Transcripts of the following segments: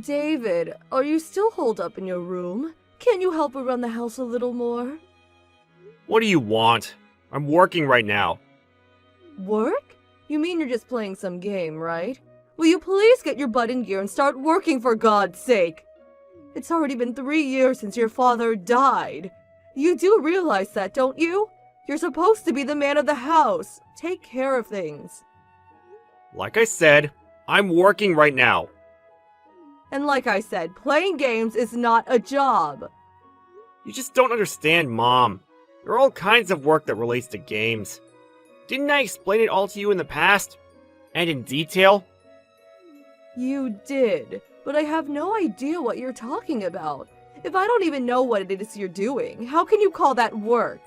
David, are you still holed up in your room? Can you help around the house a little more? What do you want? I'm working right now. Work? You mean you're just playing some game, right? Will you please get your butt in gear and start working for God's sake? It's already been 3 years since your father died. You do realize that, don't you? You're supposed to be the man of the house. Take care of things. Like I said, I'm working right now. And like I said, playing games is not a job. You just don't understand, Mom. There are all kinds of work that relates to games. Didn't I explain it all to you in the past? And in detail? You did, but I have no idea what you're talking about. If I don't even know what it is you're doing, how can you call that work?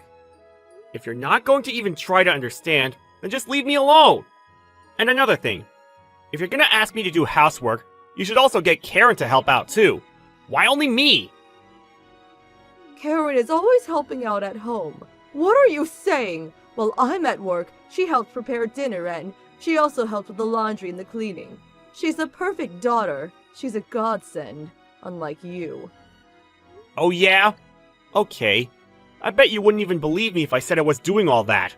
If you're not going to even try to understand, then just leave me alone. And another thing, if you're gonna ask me to do housework, you should also get Karen to help out too. Why only me? Karen is always helping out at home. What are you saying? While I'm at work, she helps prepare dinner and she also helps with the laundry and the cleaning. She's a perfect daughter. She's a godsend, unlike you. Oh yeah? Okay. I bet you wouldn't even believe me if I said I was doing all that.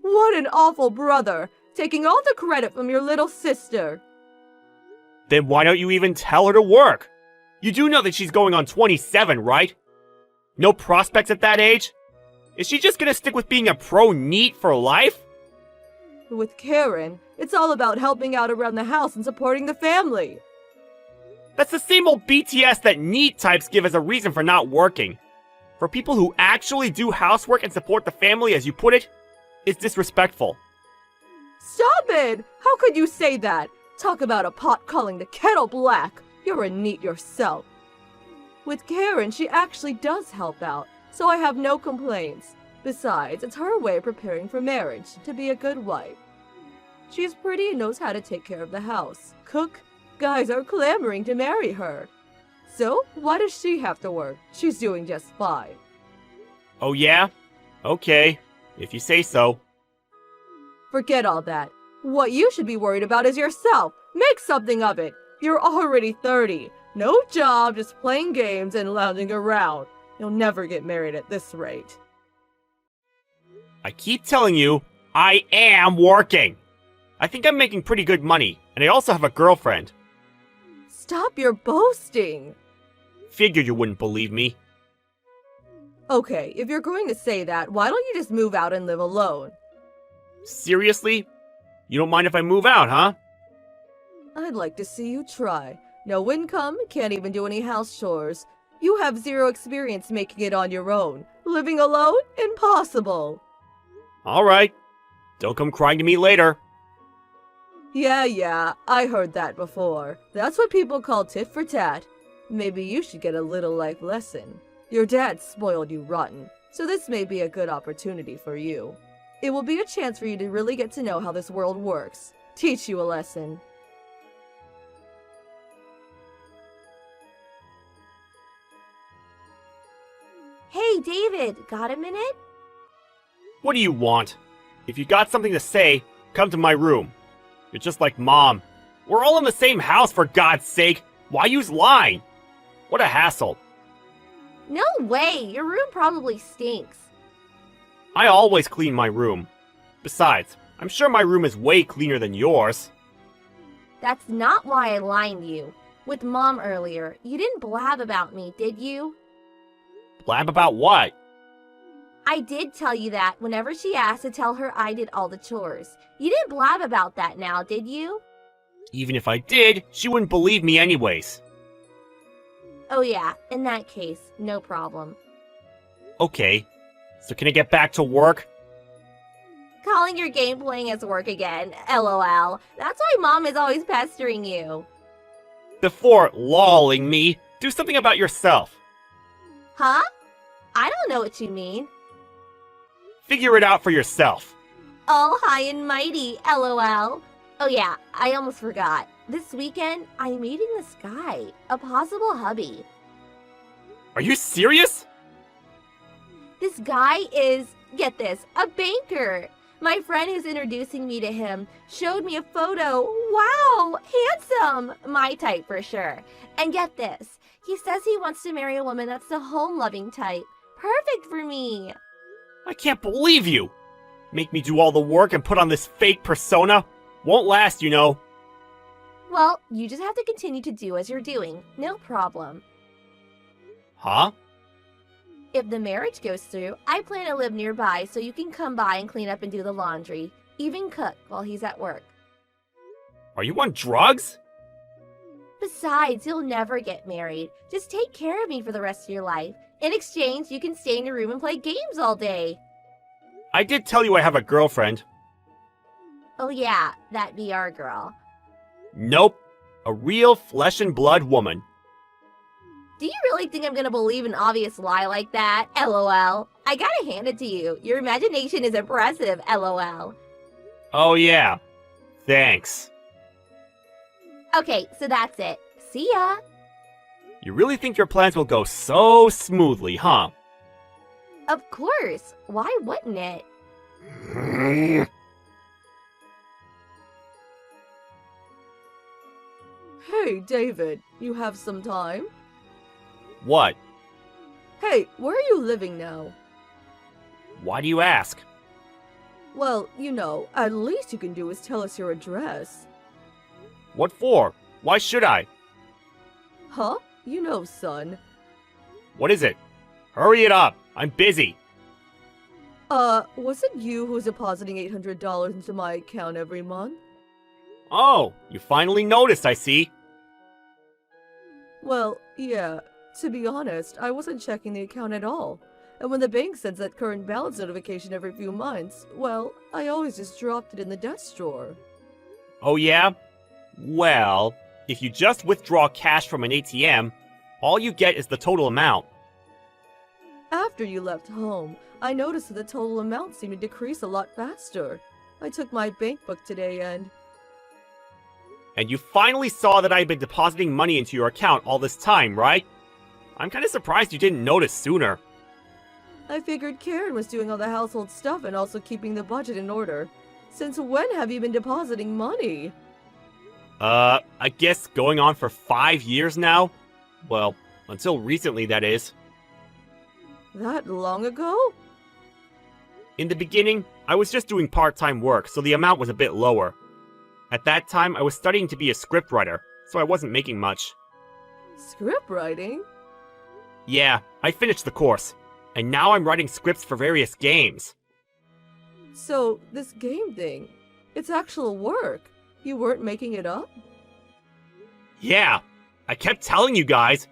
What an awful brother, taking all the credit from your little sister. Then why don't you even tell her to work? You do know that she's going on 27, right? No prospects at that age? Is she just gonna stick with being a pro NEET for life? With Karen, it's all about helping out around the house and supporting the family. That's the same old BTS that NEET types give as a reason for not working. For people who actually do housework and support the family, as you put it, is disrespectful. Stop it! How could you say that? Talk about a pot calling the kettle black. You're a NEET yourself. With Karen, she actually does help out, so I have no complaints. Besides, it's her way of preparing for marriage, to be a good wife. She's pretty and knows how to take care of the house, cook. Guys are clamoring to marry her. So, why does she have to work? She's doing just fine. Oh yeah? Okay, if you say so. Forget all that. What you should be worried about is yourself. Make something of it. You're already 30. No job, just playing games and lounging around. You'll never get married at this rate. I keep telling you, I am working. I think I'm making pretty good money, and I also have a girlfriend. Stop your boasting. Figured you wouldn't believe me. Okay, if you're going to say that, why don't you just move out and live alone? Seriously? You don't mind if I move out, huh? I'd like to see you try. No income, can't even do any house chores. You have zero experience making it on your own. Living alone? Impossible. Alright. Don't come crying to me later. Yeah, I heard that before. That's what people call tit for tat. Maybe you should get a little life lesson. Your dad spoiled you rotten, so this may be a good opportunity for you. It will be a chance for you to really get to know how this world works. Teach you a lesson. Hey, David, got a minute? What do you want? If you got something to say, come to my room. You're just like Mom. We're all in the same house, for God's sake. Why use lying? What a hassle. No way, your room probably stinks. I always clean my room. Besides, I'm sure my room is way cleaner than yours. That's not why I lined you. With Mom earlier, you didn't blab about me, did you? Blab about what? I did tell you that whenever she asked to tell her I did all the chores. You didn't blab about that now, did you? Even if I did, she wouldn't believe me anyways. Oh yeah, in that case, no problem. Okay, so can I get back to work? Calling your game playing as work again, LOL. That's why Mom is always pestering you. Before lolling me, do something about yourself. Huh? I don't know what you mean. Figure it out for yourself. All high and mighty, LOL. Oh yeah, I almost forgot. This weekend, I'm meeting this guy, a possible hubby. Are you serious? This guy is, get this, a banker. My friend who's introducing me to him showed me a photo. Wow, handsome! My type for sure. And get this, he says he wants to marry a woman that's the home-loving type. Perfect for me. I can't believe you! Make me do all the work and put on this fake persona? Won't last, you know. Well, you just have to continue to do as you're doing. No problem. Huh? If the marriage goes through, I plan to live nearby so you can come by and clean up and do the laundry. Even cook while he's at work. Are you on drugs? Besides, you'll never get married. Just take care of me for the rest of your life. In exchange, you can stay in your room and play games all day. I did tell you I have a girlfriend. Oh yeah, that VR girl. Nope. A real flesh and blood woman. Do you really think I'm gonna believe an obvious lie like that? LOL. I gotta hand it to you. Your imagination is impressive, LOL. Oh yeah. Thanks. Okay, so that's it. See ya. You really think your plans will go so smoothly, huh? Of course. Why wouldn't it? Hey, David, you have some time? What? Hey, where are you living now? Why do you ask? Well, you know, at least you can do is tell us your address. What for? Why should I? Huh? You know, son. What is it? Hurry it up. I'm busy. Was it you who's depositing $800 into my account every month? Oh, you finally noticed, I see. Well, yeah. To be honest, I wasn't checking the account at all. And when the bank sends that current balance notification every few months, well, I always just dropped it in the desk drawer. Oh yeah? Well, if you just withdraw cash from an ATM, all you get is the total amount. After you left home, I noticed that the total amount seemed to decrease a lot faster. I took my bank book today And you finally saw that I'd been depositing money into your account all this time, right? I'm kinda surprised you didn't notice sooner. I figured Karen was doing all the household stuff and also keeping the budget in order. Since when have you been depositing money? I guess going on for 5 years now? Well, until recently, that is. That long ago? In the beginning, I was just doing part-time work, so the amount was a bit lower. At that time, I was studying to be a scriptwriter, so I wasn't making much. Script writing? Yeah, I finished the course, and now I'm writing scripts for various games. So, this game thing, it's actual work. You weren't making it up? Yeah, I kept telling you guys,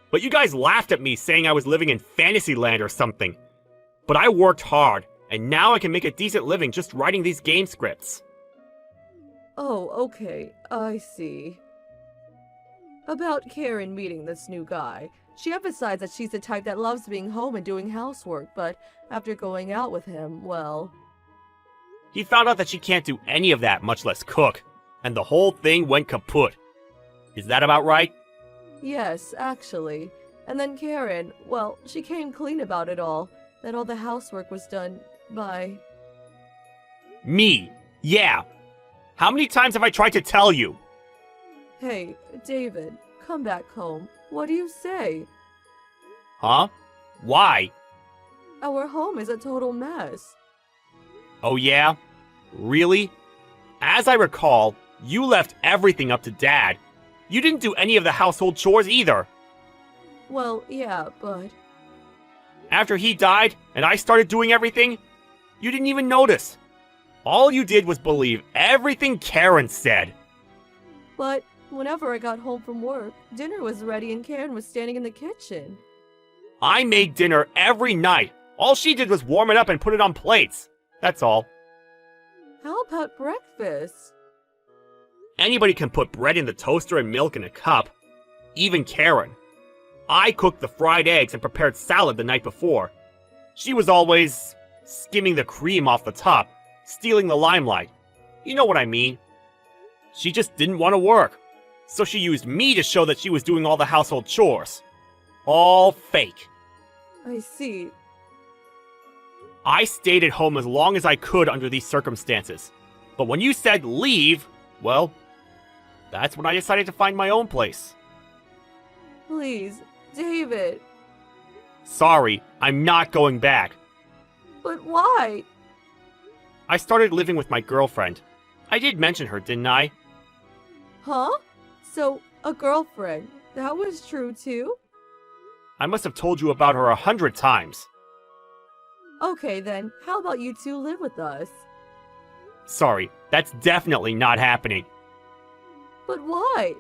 but you guys laughed at me saying I was living in Fantasyland or something. But I worked hard, and now I can make a decent living just writing these game scripts. Oh, okay, I see. About Karen meeting this new guy. She emphasized that she's the type that loves being home and doing housework, but after going out with him, well... He found out that she can't do any of that, much less cook, and the whole thing went kaput. Is that about right? Yes, actually. And then Karen, well, she came clean about it all, that all the housework was done by... Me? Yeah. How many times have I tried to tell you? Hey, David, come back home. What do you say? Huh? Why? Our home is a total mess. Oh yeah? Really? As I recall, you left everything up to Dad. You didn't do any of the household chores either. Well, yeah, but... After he died, and I started doing everything, you didn't even notice. All you did was believe everything Karen said. But whenever I got home from work, dinner was ready and Karen was standing in the kitchen. I made dinner every night. All she did was warm it up and put it on plates. That's all. How about breakfast? Anybody can put bread in the toaster and milk in a cup. Even Karen. I cooked the fried eggs and prepared salad the night before. She was always skimming the cream off the top, stealing the limelight. You know what I mean. She just didn't want to work. So she used me to show that she was doing all the household chores. All fake. I see. I stayed at home as long as I could under these circumstances. But when you said leave, well, that's when I decided to find my own place. Please, David. Sorry, I'm not going back. But why? I started living with my girlfriend. I did mention her, didn't I? Huh? So, a girlfriend. That was true too? I must have told you about her 100 times. Okay then, how about you two live with us? Sorry, that's definitely not happening. But why?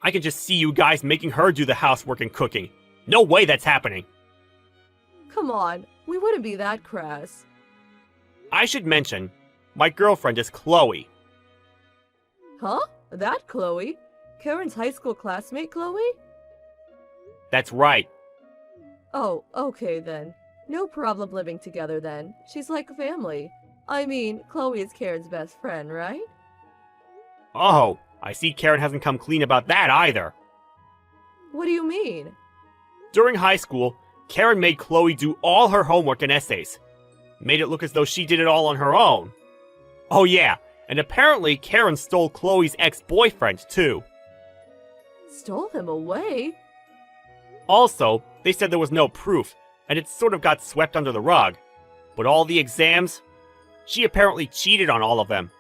I can just see you guys making her do the housework and cooking. No way that's happening. Come on, we wouldn't be that crass. I should mention, my girlfriend is Chloe. Huh? That Chloe? Karen's high school classmate, Chloe? That's right. Oh, okay then. No problem living together then. She's like family. I mean, Chloe is Karen's best friend, right? Oh, I see Karen hasn't come clean about that either. What do you mean? During high school, Karen made Chloe do all her homework and essays. Made it look as though she did it all on her own. Oh yeah, and apparently Karen stole Chloe's ex-boyfriend too. Stole him away? Also, they said there was no proof, and it sort of got swept under the rug. But all the exams? She apparently cheated on all of them.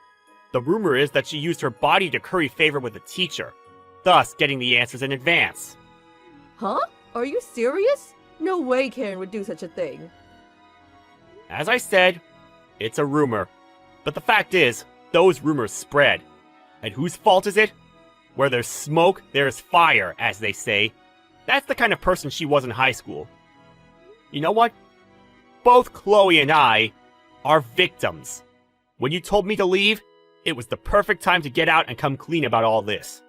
The rumor is that she used her body to curry favor with the teacher, thus getting the answers in advance. Huh? Are you serious? No way Karen would do such a thing. As I said, it's a rumor. But the fact is, those rumors spread. And whose fault is it? Where there's smoke, there's fire, as they say. That's the kind of person she was in high school. You know what? Both Chloe and I are victims. When you told me to leave, it was the perfect time to get out and come clean about all this.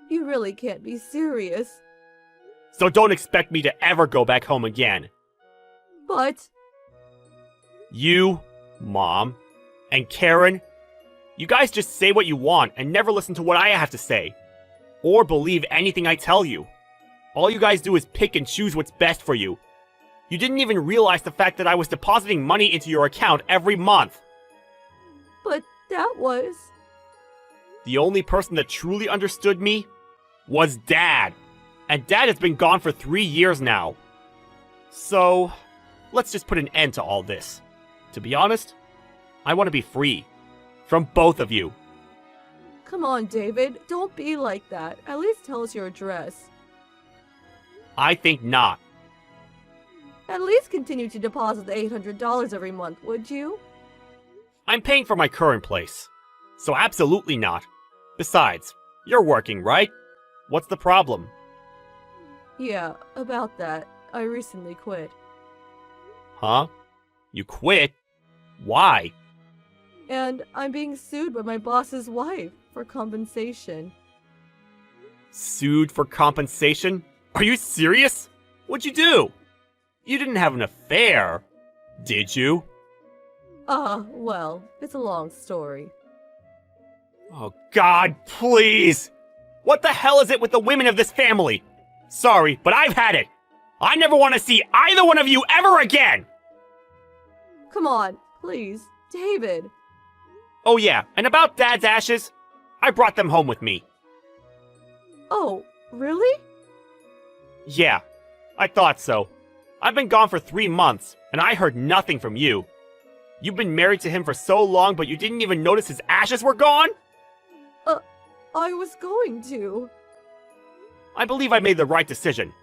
You really can't be serious. So don't expect me to ever go back home again. But... You, Mom, and Karen, you guys just say what you want and never listen to what I have to say. Or believe anything I tell you. All you guys do is pick and choose what's best for you. You didn't even realize the fact that I was depositing money into your account every month. But that was... The only person that truly understood me was Dad. And Dad has been gone for 3 years now. So, let's just put an end to all this. To be honest, I want to be free. From both of you. Come on, David. Don't be like that. At least tell us your address. I think not. At least continue to deposit the $800 every month, would you? I'm paying for my current place. So absolutely not. Besides, you're working, right? What's the problem? Yeah, about that. I recently quit. Huh? You quit? Why? And I'm being sued by my boss's wife for compensation. Sued for compensation? Are you serious? What'd you do? You didn't have an affair, did you? Well, it's a long story. Oh God, please! What the hell is it with the women of this family? Sorry, but I've had it! I never want to see either one of you ever again! Come on, please, David. Oh yeah, and about Dad's ashes, I brought them home with me. Oh, really? Yeah, I thought so. I've been gone for 3 months, and I heard nothing from you. You've been married to him for so long, but you didn't even notice his ashes were gone? I was going to. I believe I made the right decision.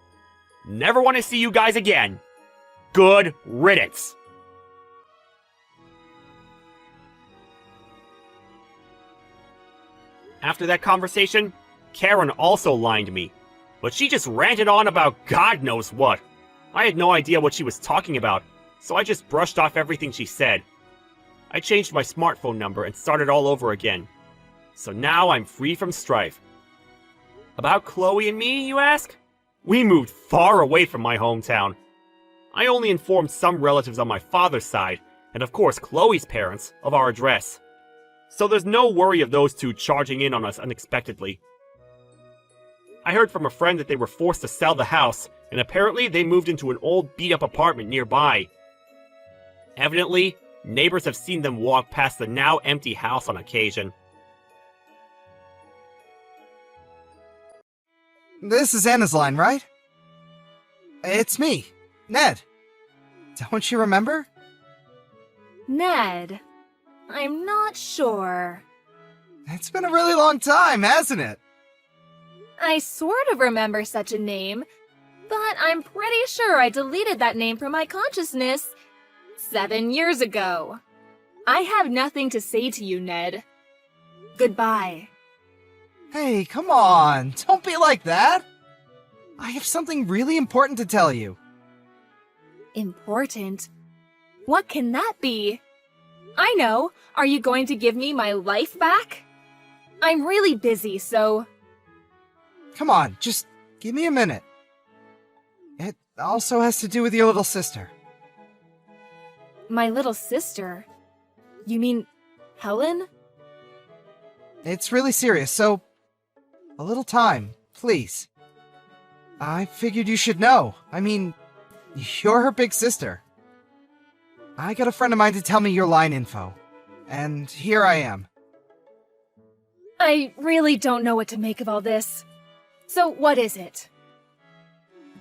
Never want to see you guys again. Good riddance. After that conversation, Karen also lied to me. But she just ranted on about God knows what. I had no idea what she was talking about, so I just brushed off everything she said. I changed my smartphone number and started all over again. So now I'm free from strife. About Chloe and me, you ask? We moved far away from my hometown. I only informed some relatives on my father's side, and of course Chloe's parents, of our address. So there's no worry of those two charging in on us unexpectedly. I heard from a friend that they were forced to sell the house, and apparently they moved into an old beat-up apartment nearby. Evidently, neighbors have seen them walk past the now empty house on occasion. This is Anna's line, right? It's me, Ned. Don't you remember? Ned, I'm not sure. It's been a really long time, hasn't it? I sort of remember such a name, but I'm pretty sure I deleted that name from my consciousness 7 years ago. I have nothing to say to you, Ned. Goodbye. Hey, come on, don't be like that. I have something really important to tell you. Important? What can that be? I know. Are you going to give me my life back? I'm really busy, so... Come on, just give me a minute. It also has to do with your little sister. My little sister? You mean Helen? It's really serious, so a little time, please. I figured you should know. I mean, you're her big sister. I got a friend of mine to tell me your line info, and here I am. I really don't know what to make of all this. So what is it?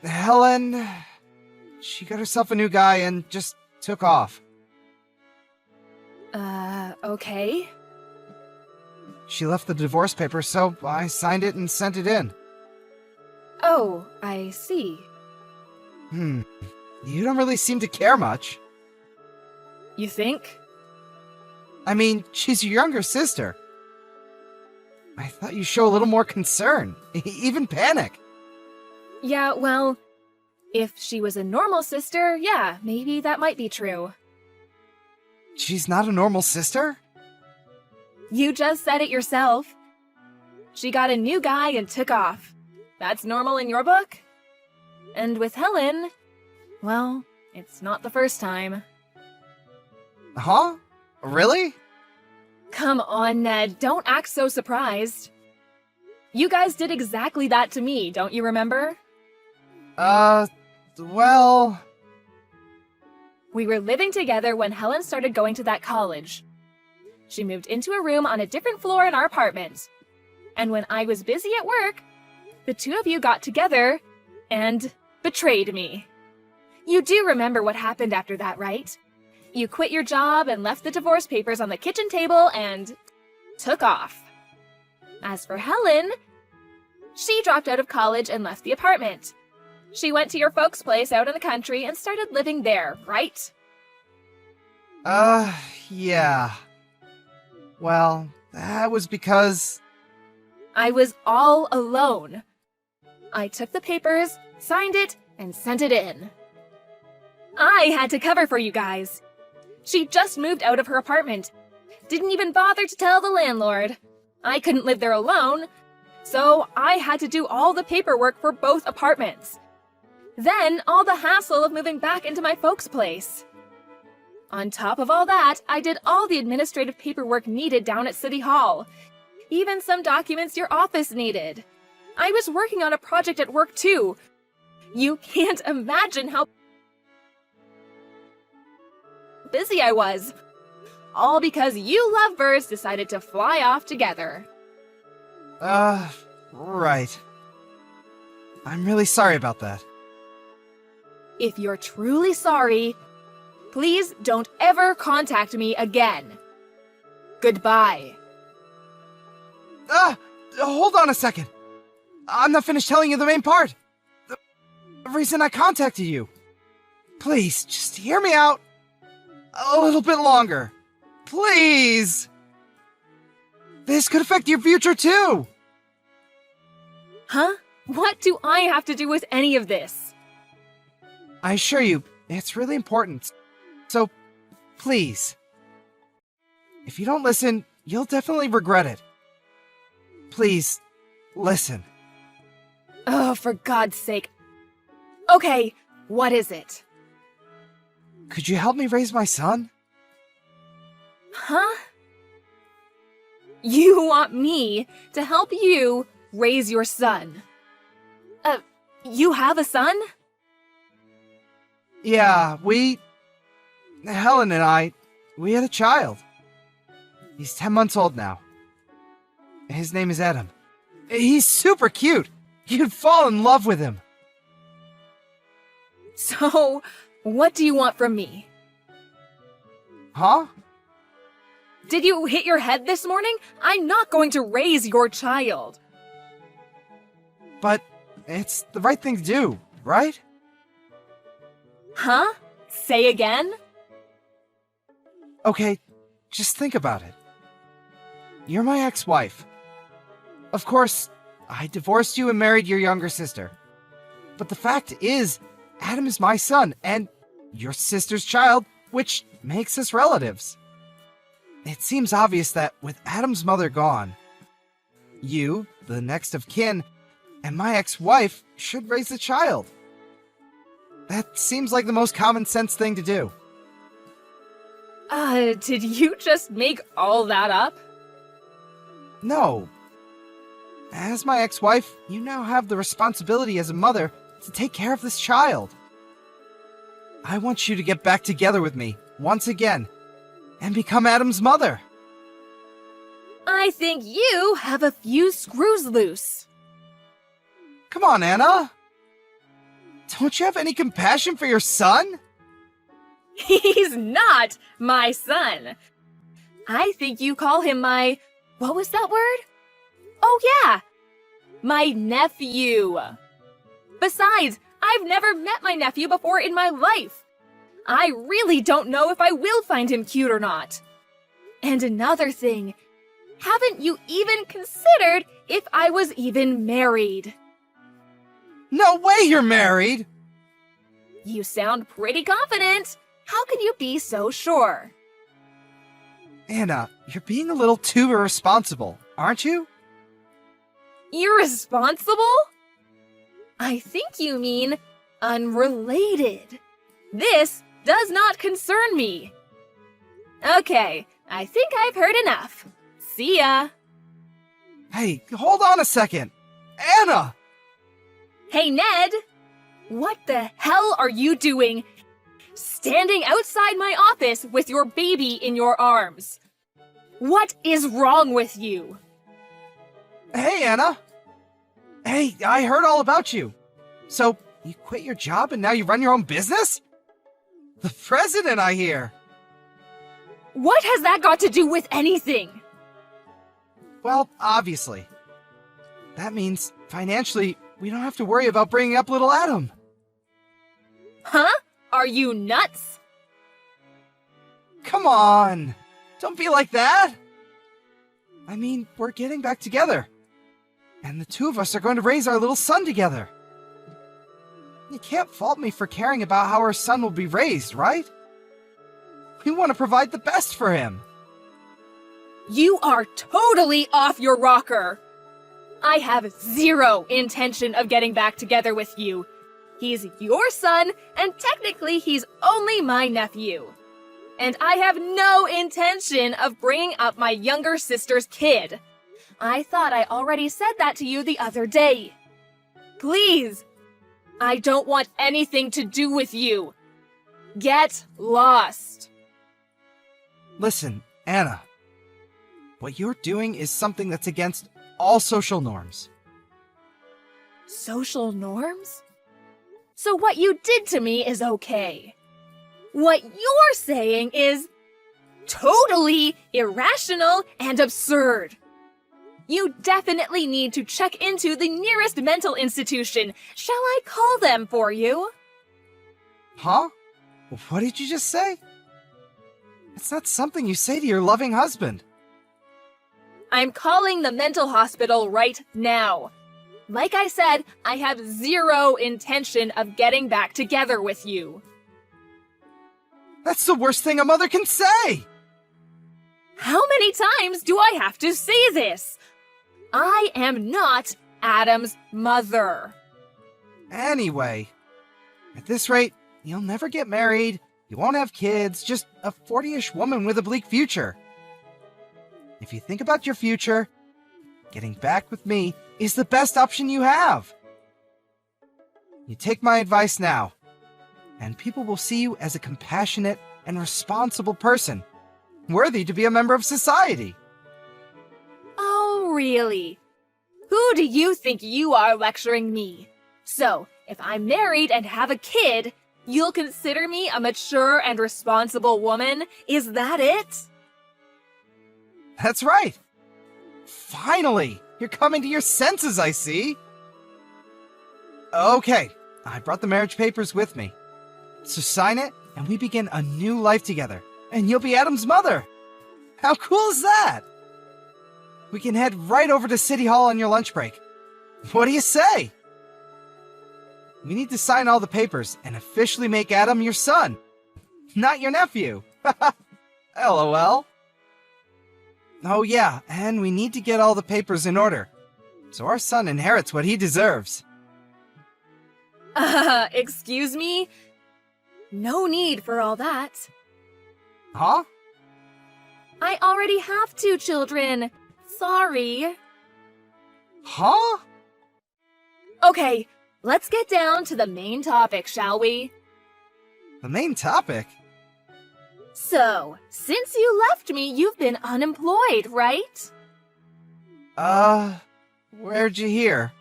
Helen... She got herself a new guy and just took off. Okay. She left the divorce papers, so I signed it and sent it in. Oh, I see. You don't really seem to care much. You think? I mean, she's your younger sister. I thought you'd show a little more concern, even panic. Yeah, well, if she was a normal sister, yeah, maybe that might be true. She's not a normal sister? You just said it yourself. She got a new guy and took off. That's normal in your book? And with Helen, well, it's not the first time. Huh? Really? Come on, Ned, don't act so surprised. You guys did exactly that to me, don't you remember? Well... We were living together when Helen started going to that college. She moved into a room on a different floor in our apartment. And when I was busy at work, the two of you got together and betrayed me. You do remember what happened after that, right? You quit your job and left the divorce papers on the kitchen table and took off. As for Helen, she dropped out of college and left the apartment. She went to your folks' place out in the country and started living there, right? Yeah. Well, that was because... I was all alone. I took the papers, signed it, and sent it in. I had to cover for you guys. She just moved out of her apartment. Didn't even bother to tell the landlord. I couldn't live there alone, so I had to do all the paperwork for both apartments. Then all the hassle of moving back into my folks' place. On top of all that, I did all the administrative paperwork needed down at City Hall. Even some documents your office needed. I was working on a project at work too. You can't imagine how busy I was. All because you lovebirds decided to fly off together. Right. I'm really sorry about that. If you're truly sorry, please don't ever contact me again. Goodbye. Hold on a second. I'm not finished telling you the main part. The reason I contacted you. Please, just hear me out a little bit longer. Please! This could affect your future too! Huh? What do I have to do with any of this? I assure you, it's really important. So, please. If you don't listen, you'll definitely regret it. Please, listen. Oh, for God's sake. Okay, what is it? Could you help me raise my son? Huh? You want me to help you raise your son? You have a son? Yeah, we Helen and I, we had a child. He's 10 months old now. His name is Adam. He's super cute. You'd fall in love with him. So, what do you want from me? Huh? Did you hit your head this morning? I'm not going to raise your child. But it's the right thing to do, right? Huh? Say again? Okay, just think about it. You're my ex-wife. Of course, I divorced you and married your younger sister. But the fact is, Adam is my son and your sister's child, which makes us relatives. It seems obvious that with Adam's mother gone, you, the next of kin, and my ex-wife should raise the child. That seems like the most common sense thing to do. Did you just make all that up? No. As my ex-wife, you now have the responsibility as a mother to take care of this child. I want you to get back together with me, once again, and become Adam's mother. I think you have a few screws loose. Come on, Anna. Don't you have any compassion for your son? He's not my son. I think you call him my... What was that word? Oh, yeah. My nephew. Besides, I've never met my nephew before in my life. I really don't know if I will find him cute or not. And another thing, haven't you even considered if I was even married? No way you're married! You sound pretty confident. How can you be so sure? Anna, you're being a little too irresponsible, aren't you? Irresponsible? I think you mean unrelated. This does not concern me. Okay, I think I've heard enough. See ya. Hey, hold on a second. Anna! Hey, Ned! What the hell are you doing standing outside my office with your baby in your arms? What is wrong with you? Hey, Anna! Hey, I heard all about you. So, you quit your job and now you run your own business? The president, I hear. What has that got to do with anything? Well, obviously. That means, financially, we don't have to worry about bringing up little Adam. Huh? Are you nuts? Come on! Don't be like that! I mean, we're getting back together. And the two of us are going to raise our little son together. You can't fault me for caring about how our son will be raised, right? We want to provide the best for him. You are totally off your rocker. I have zero intention of getting back together with you. He's your son, and technically he's only my nephew. And I have no intention of bringing up my younger sister's kid. I thought I already said that to you the other day. Please, I don't want anything to do with you. Get lost. Listen, Anna. What you're doing is something that's against all social norms. Social norms? So what you did to me is okay. What you're saying is totally irrational and absurd. You definitely need to check into the nearest mental institution. Shall I call them for you? Huh? What did you just say? It's not something you say to your loving husband. I'm calling the mental hospital right now. Like I said, I have zero intention of getting back together with you. That's the worst thing a mother can say! How many times do I have to say this? I am not Adam's mother. Anyway, at this rate, you'll never get married, you won't have kids, just a 40-ish woman with a bleak future. If you think about your future, getting back with me is the best option you have. You take my advice now, and people will see you as a compassionate and responsible person, worthy to be a member of society. Oh, really? Who do you think you are lecturing me? So, if I'm married and have a kid, you'll consider me a mature and responsible woman? Is that it? That's right. Finally, you're coming to your senses, I see. Okay, I brought the marriage papers with me. So sign it, and we begin a new life together. And you'll be Adam's mother. How cool is that? We can head right over to City Hall on your lunch break. What do you say? We need to sign all the papers and officially make Adam your son, not your nephew. LOL. Oh yeah, and we need to get all the papers in order, so our son inherits what he deserves. Excuse me? No need for all that. Huh? I already have 2 children. Sorry. Huh? Okay, let's get down to the main topic, shall we? The main topic? So, since you left me, you've been unemployed, right? Where'd you hear?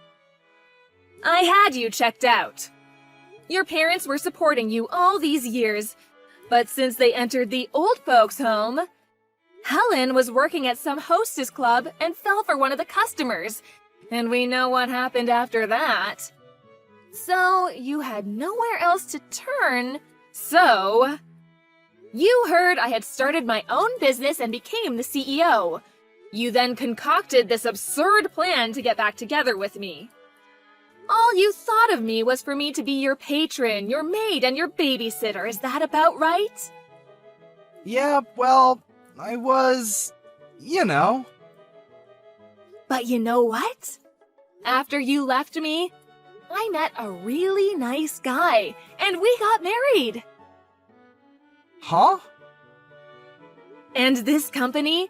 I had you checked out. Your parents were supporting you all these years, but since they entered the old folks' home, Helen was working at some hostess club and fell for one of the customers, and we know what happened after that. So, you had nowhere else to turn, so... You heard I had started my own business and became the CEO. You then concocted this absurd plan to get back together with me. All you thought of me was for me to be your patron, your maid, and your babysitter. Is that about right? Yeah, well, I was... you know. But you know what? After you left me, I met a really nice guy, and we got married. Huh? And this company?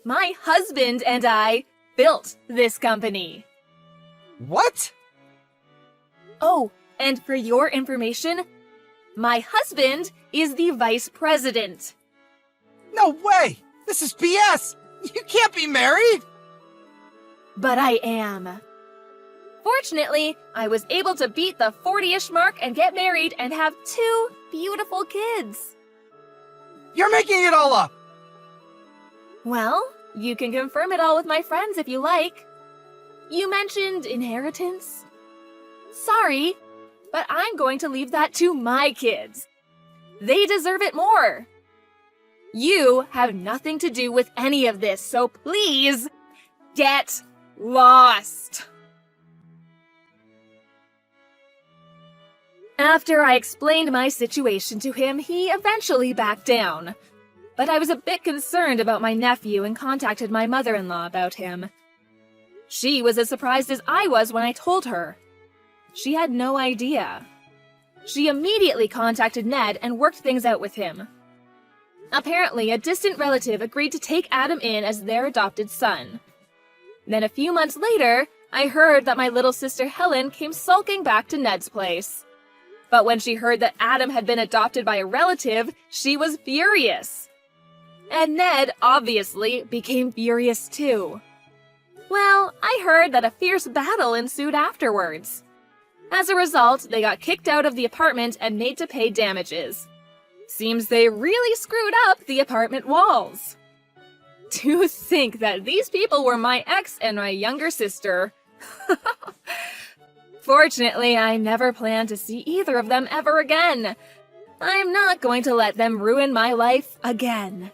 My husband and I built this company. What? Oh, and for your information, my husband is the vice president. No way! This is BS! You can't be married! But I am. Fortunately, I was able to beat the 40-ish mark and get married and have 2 beautiful kids. You're making it all up! Well, you can confirm it all with my friends if you like. You mentioned inheritance? Sorry, but I'm going to leave that to my kids. They deserve it more. You have nothing to do with any of this, so please get lost. After I explained my situation to him, he eventually backed down. But I was a bit concerned about my nephew and contacted my mother-in-law about him. She was as surprised as I was when I told her. She had no idea. She immediately contacted Ned and worked things out with him. Apparently, a distant relative agreed to take Adam in as their adopted son. Then a few months later, I heard that my little sister Helen came sulking back to Ned's place. But when she heard that Adam had been adopted by a relative, she was furious. And Ned, obviously, became furious too. Well, I heard that a fierce battle ensued afterwards. As a result, they got kicked out of the apartment and made to pay damages. Seems they really screwed up the apartment walls. To think that these people were my ex and my younger sister. Fortunately, I never plan to see either of them ever again. I'm not going to let them ruin my life again.